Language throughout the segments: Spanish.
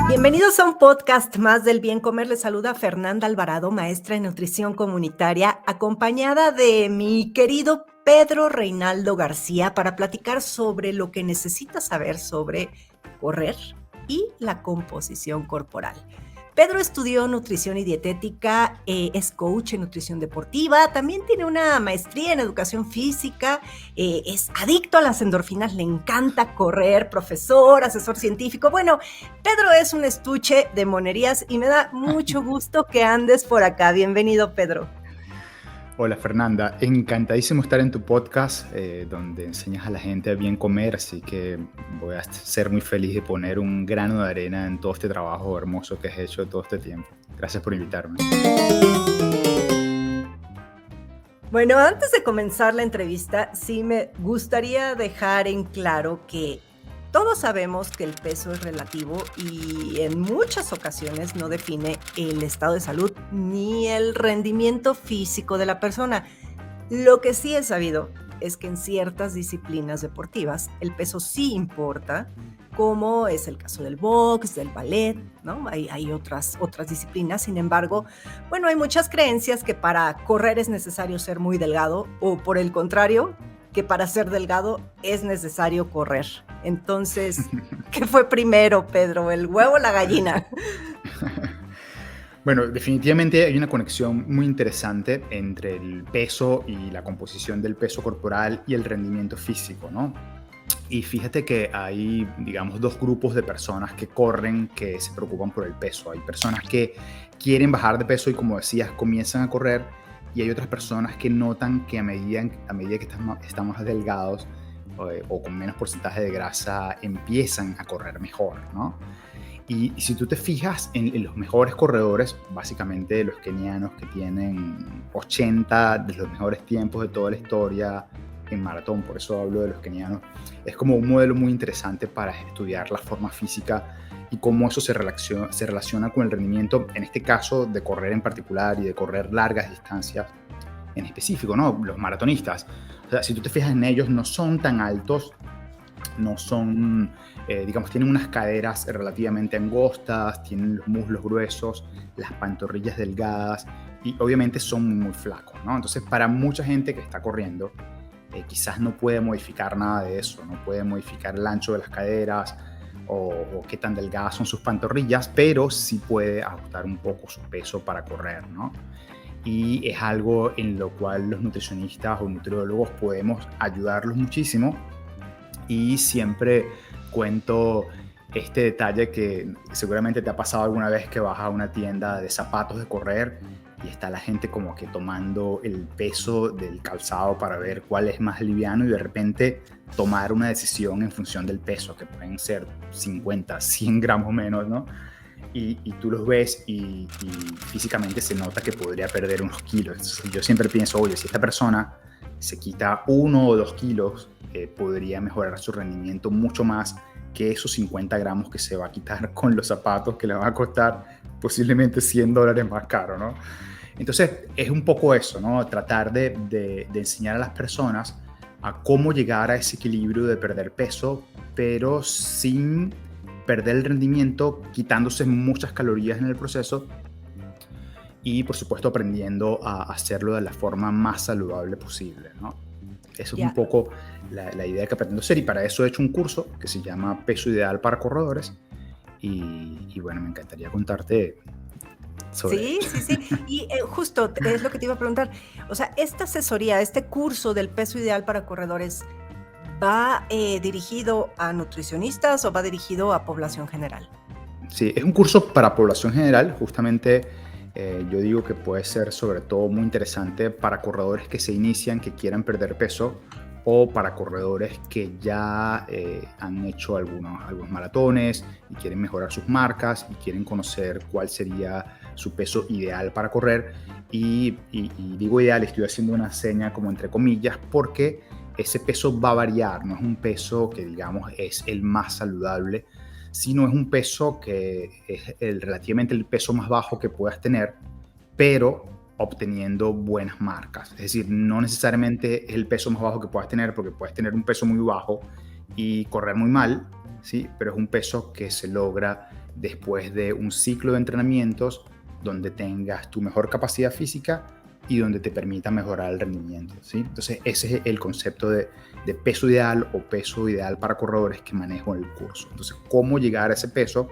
Bienvenidos a un podcast más del Bien Comer. Les saluda Fernanda Alvarado, maestra en nutrición comunitaria, acompañada de mi querido Pedro Reinaldo García para platicar sobre lo que necesitas saber sobre correr y la composición corporal. Pedro estudió nutrición y dietética, es coach en nutrición deportiva, también tiene una maestría en educación física, es adicto a las endorfinas, le encanta correr, profesor, asesor científico. Bueno, Pedro es un estuche de monerías y me da mucho gusto que andes por acá. Bienvenido, Pedro. Hola Fernanda, encantadísimo estar en tu podcast donde enseñas a la gente a bien comer, así que voy a ser muy feliz de poner un grano de arena en todo este trabajo hermoso que has hecho todo este tiempo. Gracias por invitarme. Bueno, antes de comenzar la entrevista, sí me gustaría dejar en claro que todos sabemos que el peso es relativo y en muchas ocasiones no define el estado de salud ni el rendimiento físico de la persona. Lo que sí es sabido es que en ciertas disciplinas deportivas el peso sí importa, como es el caso del box, del ballet, ¿no? Hay otras disciplinas. Sin embargo, bueno, hay muchas creencias que para correr es necesario ser muy delgado, o por el contrario, que para ser delgado es necesario correr. Entonces, ¿qué fue primero, Pedro? ¿El huevo o la gallina? Bueno, definitivamente hay una conexión muy interesante entre el peso y la composición del peso corporal y el rendimiento físico, ¿no? Y fíjate que hay, digamos, dos grupos de personas que corren que se preocupan por el peso. Hay personas que quieren bajar de peso y, como decías, comienzan a correr, y hay otras personas que notan que a medida que están más delgados o con menos porcentaje de grasa, empiezan a correr mejor, ¿no? Y si tú te fijas en los mejores corredores, básicamente los kenianos que tienen 80 de los mejores tiempos de toda la historia en maratón, por eso hablo de los kenianos, es como un modelo muy interesante para estudiar la forma física y cómo eso se relaciona con el rendimiento, en este caso de correr en particular y de correr largas distancias en específico, ¿no? Los maratonistas. O sea, si tú te fijas en ellos, no son tan altos, no son, digamos, tienen unas caderas relativamente angostas, tienen los muslos gruesos, las pantorrillas delgadas y obviamente son muy flacos, ¿no? Entonces, para mucha gente que está corriendo, quizás no puede modificar nada de eso, no puede modificar el ancho de las caderas o qué tan delgadas son sus pantorrillas, pero sí puede ajustar un poco su peso para correr, ¿no? Y es algo en lo cual los nutricionistas o nutriólogos podemos ayudarlos muchísimo. Y siempre cuento este detalle que seguramente te ha pasado alguna vez, que vas a una tienda de zapatos de correr y está la gente como que tomando el peso del calzado para ver cuál es más liviano y de repente tomar una decisión en función del peso, que pueden ser 50, 100 gramos menos, ¿no? Y tú los ves y físicamente se nota que podría perder unos kilos. Entonces, yo siempre pienso, oye, si esta persona se quita 1 o 2 kilos, podría mejorar su rendimiento mucho más que esos 50 gramos que se va a quitar con los zapatos, que le van a costar posiblemente $100 más caro, ¿no? Entonces es un poco eso, ¿no? Tratar de enseñar a las personas a cómo llegar a ese equilibrio de perder peso, pero sin perder el rendimiento, quitándose muchas calorías en el proceso y, por supuesto, aprendiendo a hacerlo de la forma más saludable posible, ¿no? Eso es un poco la idea que pretendo hacer, y para eso he hecho un curso que se llama Peso Ideal para Corredores y bueno, me encantaría contarte sobre Sí, ello. sí, sí. Y justo es lo que te iba a preguntar. O sea, esta asesoría, este curso del peso ideal para corredores, ¿va dirigido a nutricionistas o va dirigido a población general? Sí, es un curso para población general. Justamente yo digo que puede ser sobre todo muy interesante para corredores que se inician, que quieran perder peso, o para corredores que ya han hecho algunos maratones y quieren mejorar sus marcas y quieren conocer cuál sería su peso ideal para correr. Y digo ideal, estoy haciendo una seña como entre comillas, porque ese peso va a variar, no es un peso que digamos es el más saludable, sino es un peso que es relativamente el peso más bajo que puedas tener, pero obteniendo buenas marcas. Es decir, no necesariamente es el peso más bajo que puedas tener, porque puedes tener un peso muy bajo y correr muy mal, ¿sí? Pero es un peso que se logra después de un ciclo de entrenamientos donde tengas tu mejor capacidad física y donde te permita mejorar el rendimiento, ¿sí? Entonces ese es el concepto de peso ideal o peso ideal para corredores que manejo en el curso. Entonces, ¿cómo llegar a ese peso?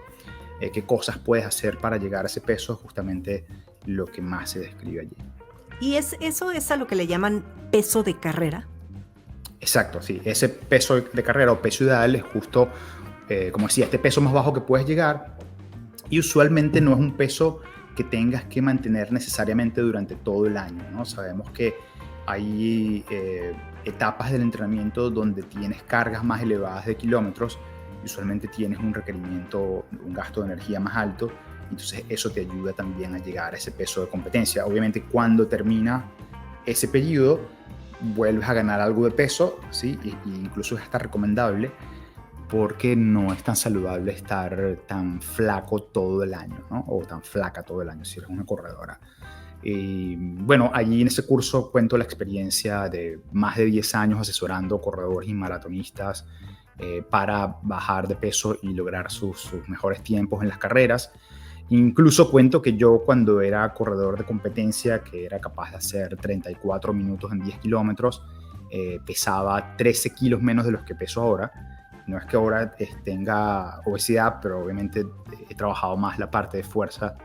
¿Qué cosas puedes hacer para llegar a ese peso? Justamente lo que más se describe allí. ¿Y eso es a lo que le llaman peso de carrera? Exacto, sí. Ese peso de carrera o peso ideal es justo, como decía, este peso más bajo que puedes llegar, y usualmente no es un peso que tengas que mantener necesariamente durante todo el año, ¿no? Sabemos que hay etapas del entrenamiento donde tienes cargas más elevadas de kilómetros, y usualmente tienes un requerimiento, un gasto de energía más alto, entonces eso te ayuda también a llegar a ese peso de competencia. Obviamente cuando termina ese periodo vuelves a ganar algo de peso, ¿sí? Y incluso es hasta recomendable, porque no es tan saludable estar tan flaco todo el año, ¿no? O tan flaca todo el año si eres una corredora. Y bueno, allí en ese curso cuento la experiencia de más de 10 años asesorando corredores y maratonistas para bajar de peso y lograr sus mejores tiempos en las carreras. Incluso cuento que yo, cuando era corredor de competencia, que era capaz de hacer 34 minutos en 10 kilómetros, pesaba 13 kilos menos de los que peso ahora. No es que ahora tenga obesidad, pero obviamente he trabajado más la parte de fuerza.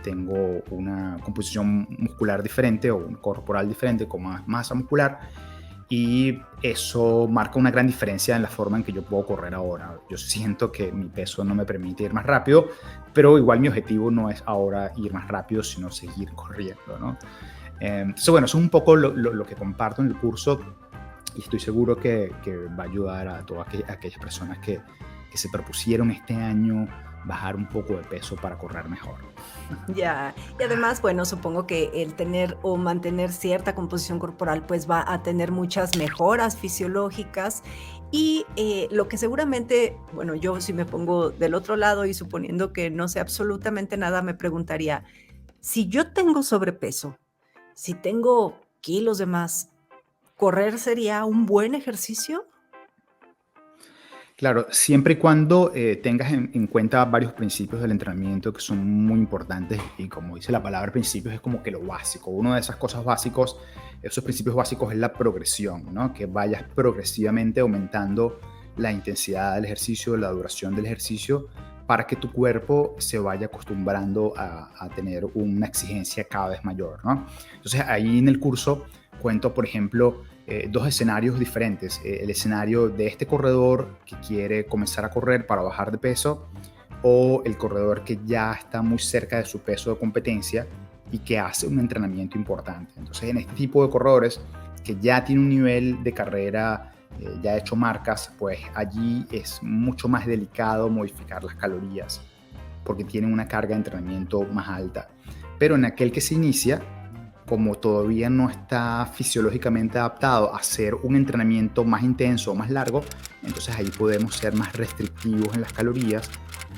Tengo una composición muscular diferente o un corporal diferente con más masa muscular, y eso marca una gran diferencia en la forma en que yo puedo correr ahora. Yo siento que mi peso no me permite ir más rápido, pero igual mi objetivo no es ahora ir más rápido, sino seguir corriendo, ¿no? Entonces, bueno, eso es un poco lo que comparto en el curso, y estoy seguro que va a ayudar a todas aquellas personas que se propusieron este año bajar un poco de peso para correr mejor. Ya, y además, bueno, supongo que el tener o mantener cierta composición corporal, pues va a tener muchas mejoras fisiológicas y lo que seguramente, bueno, yo si me pongo del otro lado y suponiendo que no sé absolutamente nada, me preguntaría, si yo tengo sobrepeso, si tengo kilos de más, ¿correr sería un buen ejercicio? Claro, siempre y cuando tengas en cuenta varios principios del entrenamiento que son muy importantes, y como dice la palabra principios, es como que lo básico. Una de esas cosas básicos, esos principios básicos, es la progresión, ¿no? Que vayas progresivamente aumentando la intensidad del ejercicio, la duración del ejercicio, para que tu cuerpo se vaya acostumbrando a tener una exigencia cada vez mayor, ¿no? Entonces ahí en el curso cuento, por ejemplo, dos escenarios diferentes. El escenario de este corredor que quiere comenzar a correr para bajar de peso, o el corredor que ya está muy cerca de su peso de competencia y que hace un entrenamiento importante. Entonces, en este tipo de corredores que ya tiene un nivel de carrera, ya ha hecho marcas, pues allí es mucho más delicado modificar las calorías porque tienen una carga de entrenamiento más alta. Pero en aquel que se inicia, como todavía no está fisiológicamente adaptado a hacer un entrenamiento más intenso o más largo, entonces ahí podemos ser más restrictivos en las calorías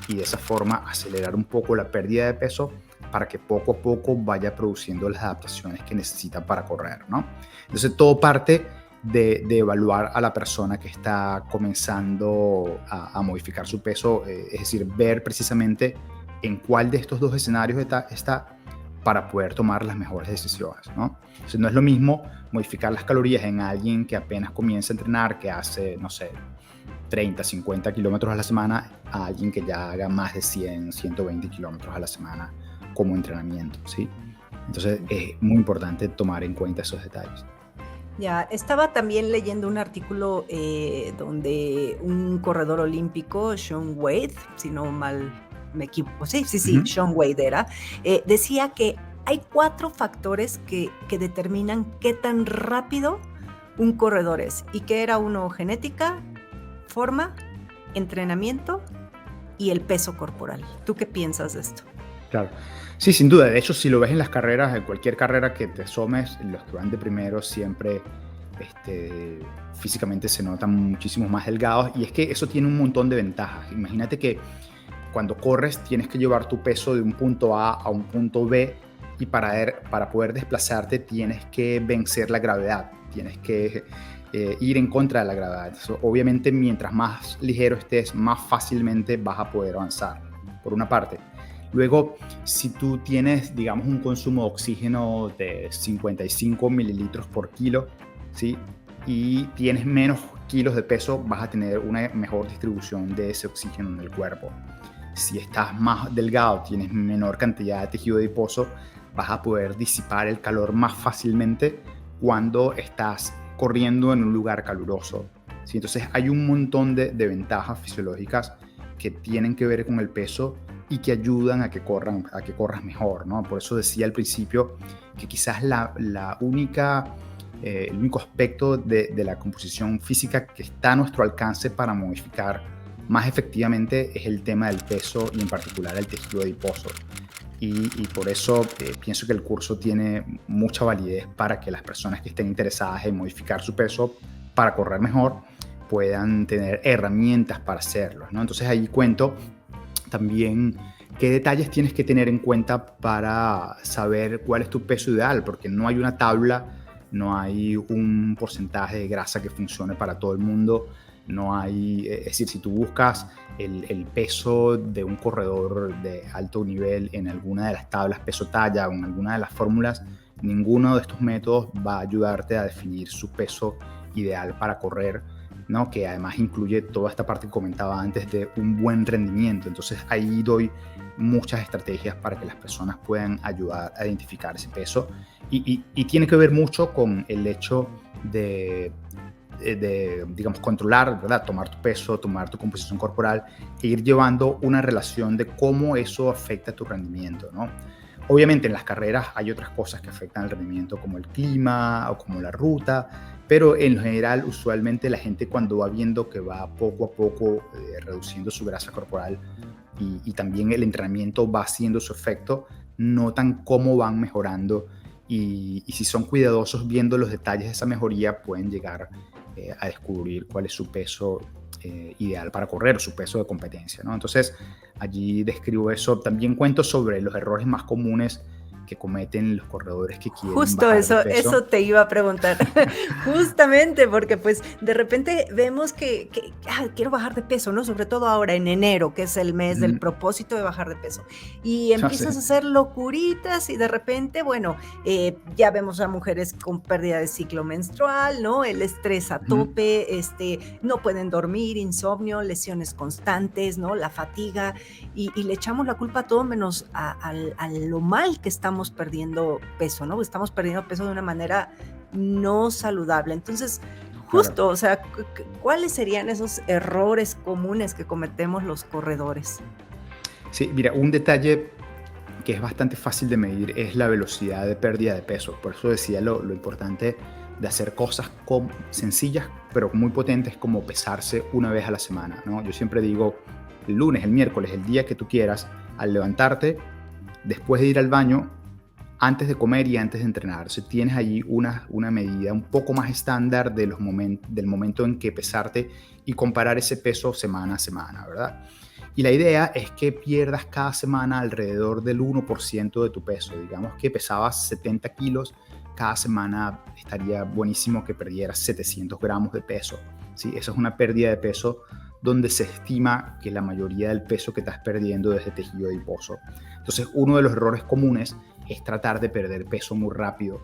y de esa forma acelerar un poco la pérdida de peso para que poco a poco vaya produciendo las adaptaciones que necesita para correr, ¿no? Entonces todo parte de evaluar a la persona que está comenzando a modificar su peso, es decir, ver precisamente en cuál de estos dos escenarios está para poder tomar las mejores decisiones, ¿no? Entonces, no es lo mismo modificar las calorías en alguien que apenas comienza a entrenar, que hace, no sé, 30, 50 kilómetros a la semana, a alguien que ya haga más de 100, 120 kilómetros a la semana como entrenamiento, ¿sí? Entonces, es muy importante tomar en cuenta esos detalles. Ya, estaba también leyendo un artículo donde un corredor olímpico, Shaun Wade, si no mal me equivoco, sí, sí, sí, Ujú. Shaun Wade era, decía que hay 4 factores que determinan qué tan rápido un corredor es, y que era uno genética, forma, entrenamiento y el peso corporal. ¿Tú qué piensas de esto? Claro. Sí, sin duda. De hecho, si lo ves en las carreras, en cualquier carrera que te asomes, los que van de primero siempre este, físicamente se notan muchísimo más delgados, y es que eso tiene un montón de ventajas. Imagínate que cuando corres tienes que llevar tu peso de un punto A un punto B, y para poder desplazarte tienes que vencer la gravedad, tienes que ir en contra de la gravedad. Entonces, obviamente, mientras más ligero estés, más fácilmente vas a poder avanzar, por una parte. Luego, si tú tienes, digamos, un consumo de oxígeno de 55 mililitros por kilo, ¿sí? Y tienes menos kilos de peso, vas a tener una mejor distribución de ese oxígeno en el cuerpo. Si estás más delgado, tienes menor cantidad de tejido adiposo, vas a poder disipar el calor más fácilmente cuando estás corriendo en un lugar caluroso, ¿sí? Entonces hay un montón de ventajas fisiológicas que tienen que ver con el peso y que ayudan a que corras mejor, ¿no? Por eso decía al principio que quizás el único aspecto de la composición física que está a nuestro alcance para modificar más efectivamente es el tema del peso y en particular el tejido adiposo. Y por eso pienso que el curso tiene mucha validez para que las personas que estén interesadas en modificar su peso para correr mejor puedan tener herramientas para hacerlo, ¿no? Entonces ahí cuento también qué detalles tienes que tener en cuenta para saber cuál es tu peso ideal, porque no hay una tabla, no hay un porcentaje de grasa que funcione para todo el mundo, no hay, es decir, si tú buscas el peso de un corredor de alto nivel en alguna de las tablas peso talla o en alguna de las fórmulas, ninguno de estos métodos va a ayudarte a definir su peso ideal para correr, ¿no? Que además incluye toda esta parte que comentaba antes de un buen rendimiento. Entonces ahí doy muchas estrategias para que las personas puedan ayudar a identificar ese peso y tiene que ver mucho con el hecho de digamos, controlar, ¿verdad? Tomar tu peso, tomar tu composición corporal e ir llevando una relación de cómo eso afecta tu rendimiento, ¿no? Obviamente en las carreras hay otras cosas que afectan el rendimiento como el clima o como la ruta, pero en lo general usualmente la gente cuando va viendo que va poco a poco reduciendo su grasa corporal y también el entrenamiento va haciendo su efecto, notan cómo van mejorando y si son cuidadosos viendo los detalles de esa mejoría pueden llegar a descubrir cuál es su peso ideal para correr o su peso de competencia, ¿no? Entonces allí describo eso. También cuento sobre los errores más comunes que cometen los corredores que quieren Justo bajar eso, de peso. eso te iba a preguntar, justamente porque pues de repente vemos que quiero bajar de peso, ¿no? Sobre todo ahora en enero, que es el mes del propósito de bajar de peso. Y empiezas a hacer locuritas y de repente, bueno, ya vemos a mujeres con pérdida de ciclo menstrual, ¿no? El estrés a tope, no pueden dormir, insomnio, lesiones constantes, ¿no? La fatiga y le echamos la culpa a todo menos a lo mal que estamos perdiendo peso, ¿no? Estamos perdiendo peso de una manera no saludable. Entonces, justo, claro. O sea, ¿cuáles serían esos errores comunes que cometemos los corredores? Sí, mira, un detalle que es bastante fácil de medir es la velocidad de pérdida de peso. Por eso decía lo importante de hacer cosas sencillas, pero muy potentes, como pesarse una vez a la semana, ¿no? Yo siempre digo, el lunes, el miércoles, el día que tú quieras, al levantarte, después de ir al baño, antes de comer y antes de entrenar. Si tienes allí una medida un poco más estándar del momento en que pesarte y comparar ese peso semana a semana, ¿verdad? Y la idea es que pierdas cada semana alrededor del 1% de tu peso. Digamos que pesabas 70 kilos, cada semana estaría buenísimo que perdieras 700 gramos de peso, ¿sí? Esa es una pérdida de peso donde se estima que la mayoría del peso que estás perdiendo es de tejido adiposo. Entonces, uno de los errores comunes es tratar de perder peso muy rápido,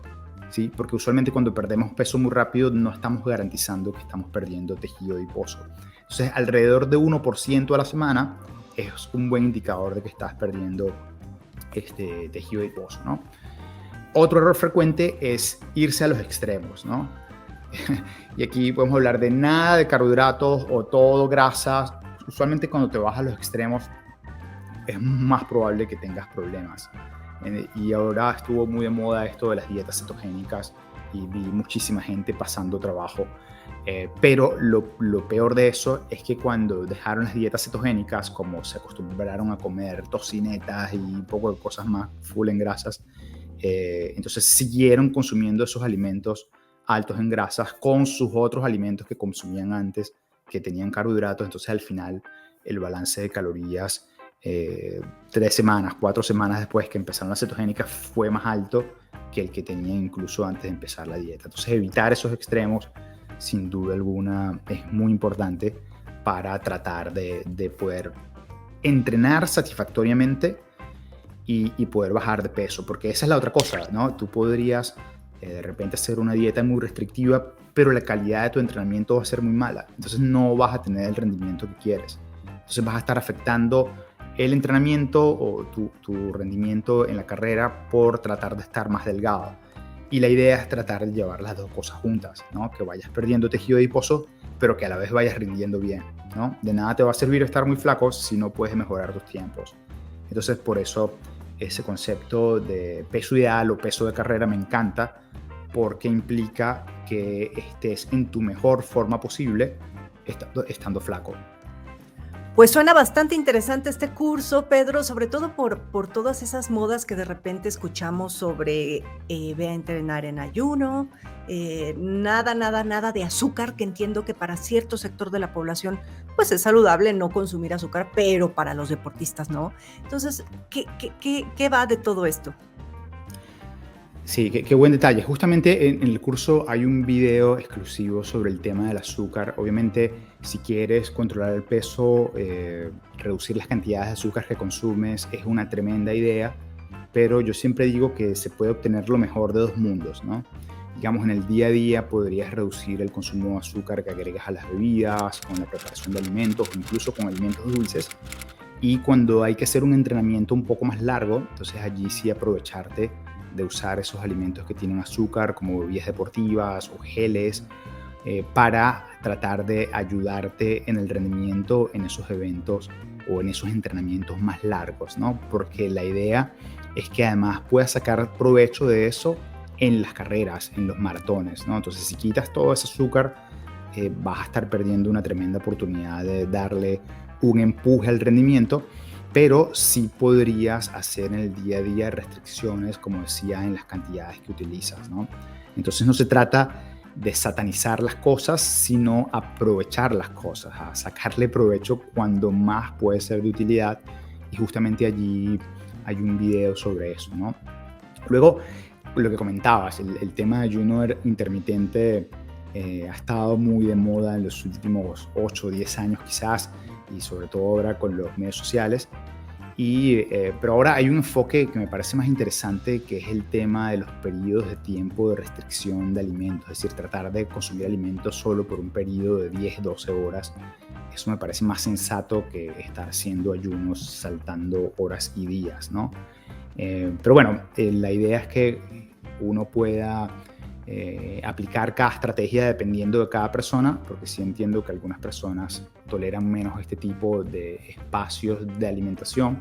¿sí? Porque usualmente cuando perdemos peso muy rápido no estamos garantizando que estamos perdiendo tejido adiposo. Entonces, alrededor de 1% a la semana es un buen indicador de que estás perdiendo tejido adiposo, ¿no? Otro error frecuente es irse a los extremos, ¿no? Y aquí podemos hablar de nada de carbohidratos o todo grasas. Usualmente cuando te vas a los extremos es más probable que tengas problemas. Y ahora estuvo muy de moda esto de las dietas cetogénicas y vi muchísima gente pasando trabajo. Pero lo peor de eso es que cuando dejaron las dietas cetogénicas, como se acostumbraron a comer tocinetas y un poco de cosas más full en grasas, entonces siguieron consumiendo esos alimentos altos en grasas con sus otros alimentos que consumían antes, que tenían carbohidratos. Entonces al final el balance de calorías 3 semanas, 4 semanas después que empezaron las cetogénicas fue más alto que el que tenían incluso antes de empezar la dieta. Entonces evitar esos extremos sin duda alguna es muy importante para tratar de poder entrenar satisfactoriamente y poder bajar de peso, porque esa es la otra cosa, ¿no? Tú podrías de repente hacer una dieta muy restrictiva, pero la calidad de tu entrenamiento va a ser muy mala, entonces no vas a tener el rendimiento que quieres. Entonces vas a estar afectando el entrenamiento o tu rendimiento en la carrera por tratar de estar más delgado. Y la idea es tratar de llevar las dos cosas juntas, ¿no? Que vayas perdiendo tejido adiposo, pero que a la vez vayas rindiendo bien, ¿no? De nada te va a servir estar muy flaco si no puedes mejorar tus tiempos. Entonces, por eso ese concepto de peso ideal o peso de carrera me encanta, porque implica que estés en tu mejor forma posible estando flaco. Pues suena bastante interesante este curso, Pedro, sobre todo por todas esas modas que de repente escuchamos sobre ve a entrenar en ayuno, nada de azúcar, que entiendo que para cierto sector de la población pues es saludable no consumir azúcar, pero para los deportistas no. Entonces, ¿qué va de todo esto? Sí, qué buen detalle. Justamente en el curso hay un video exclusivo sobre el tema del azúcar. Obviamente, si quieres controlar el peso, reducir las cantidades de azúcar que consumes es una tremenda idea, pero yo siempre digo que se puede obtener lo mejor de dos mundos, ¿no? Digamos, en el día a día podrías reducir el consumo de azúcar que agregas a las bebidas, con la preparación de alimentos, incluso con alimentos dulces. Y cuando hay que hacer un entrenamiento un poco más largo, entonces allí sí aprovecharte de usar esos alimentos que tienen azúcar como bebidas deportivas o geles para tratar de ayudarte en el rendimiento en esos eventos o en esos entrenamientos más largos, ¿no? Porque la idea es que además puedas sacar provecho de eso en las carreras, en los maratones, ¿no? Entonces, si quitas todo ese azúcar, vas a estar perdiendo una tremenda oportunidad de darle un empuje al rendimiento, pero sí podrías hacer en el día a día restricciones, como decía, en las cantidades que utilizas, ¿no? Entonces no se trata de satanizar las cosas, sino aprovechar las cosas, a sacarle provecho cuando más puede ser de utilidad, y justamente allí hay un video sobre eso, ¿no? Luego, lo que comentabas, el tema de ayuno intermitente ha estado muy de moda en los últimos 8 o 10 años quizás, y sobre todo ahora con los medios sociales. Pero ahora hay un enfoque que me parece más interesante, que es el tema de los periodos de tiempo de restricción de alimentos, es decir, tratar de consumir alimentos solo por un periodo de 10-12 horas. Eso me parece más sensato que estar haciendo ayunos saltando horas y días, ¿no? Pero bueno, la idea es que uno pueda aplicar cada estrategia dependiendo de cada persona, porque sí entiendo que algunas personas toleran menos este tipo de espacios de alimentación.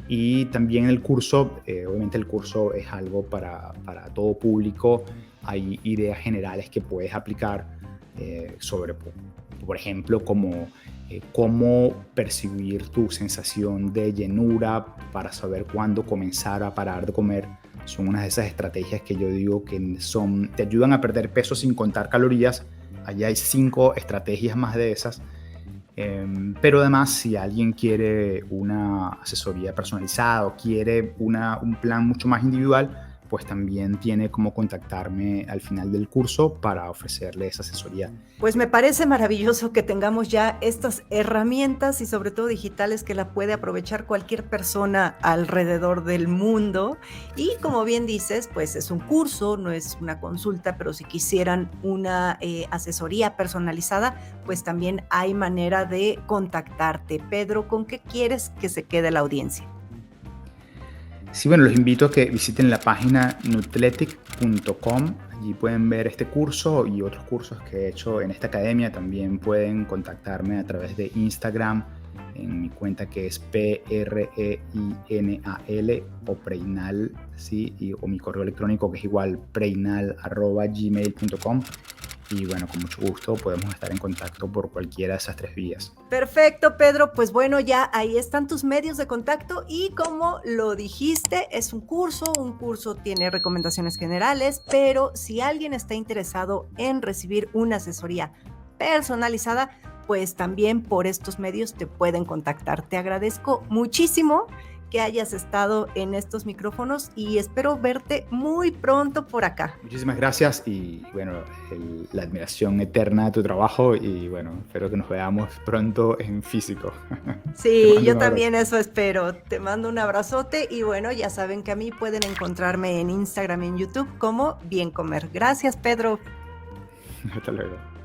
Y también el curso, obviamente el curso es algo para todo público. Hay ideas generales que puedes aplicar sobre, por ejemplo, como cómo percibir tu sensación de llenura para saber cuándo comenzar a parar de comer. Son unas de esas estrategias que yo digo que te ayudan a perder peso sin contar calorías. Allá hay 5 estrategias más de esas. Pero además, si alguien quiere una asesoría personalizada o quiere un plan mucho más individual, pues también tiene cómo contactarme al final del curso para ofrecerle esa asesoría. Pues me parece maravilloso que tengamos ya estas herramientas y sobre todo digitales que la puede aprovechar cualquier persona alrededor del mundo. Y como bien dices, pues es un curso, no es una consulta, pero si quisieran una asesoría personalizada, pues también hay manera de contactarte. Pedro, ¿con qué quieres que se quede la audiencia? Sí, bueno, los invito a que visiten la página nutletic.com. Allí pueden ver este curso y otros cursos que he hecho en esta academia. También pueden contactarme a través de Instagram en mi cuenta, que es PREINAL o Preinal, ¿sí? O mi correo electrónico, que es igual, preinal@gmail.com. Y bueno, con mucho gusto podemos estar en contacto por cualquiera de esas 3 vías. Perfecto, Pedro. Pues bueno, ya ahí están tus medios de contacto y como lo dijiste, es un curso tiene recomendaciones generales, pero si alguien está interesado en recibir una asesoría personalizada, pues también por estos medios te pueden contactar. Te agradezco muchísimo que hayas estado en estos micrófonos y espero verte muy pronto por acá. Muchísimas gracias y bueno, la admiración eterna de tu trabajo y bueno, espero que nos veamos pronto en físico. Te Sí, mando yo un abrazo. también eso espero. Te mando un abrazote y bueno, ya saben que a mí pueden encontrarme en Instagram y en YouTube como Bien Comer. Gracias, Pedro. Hasta luego.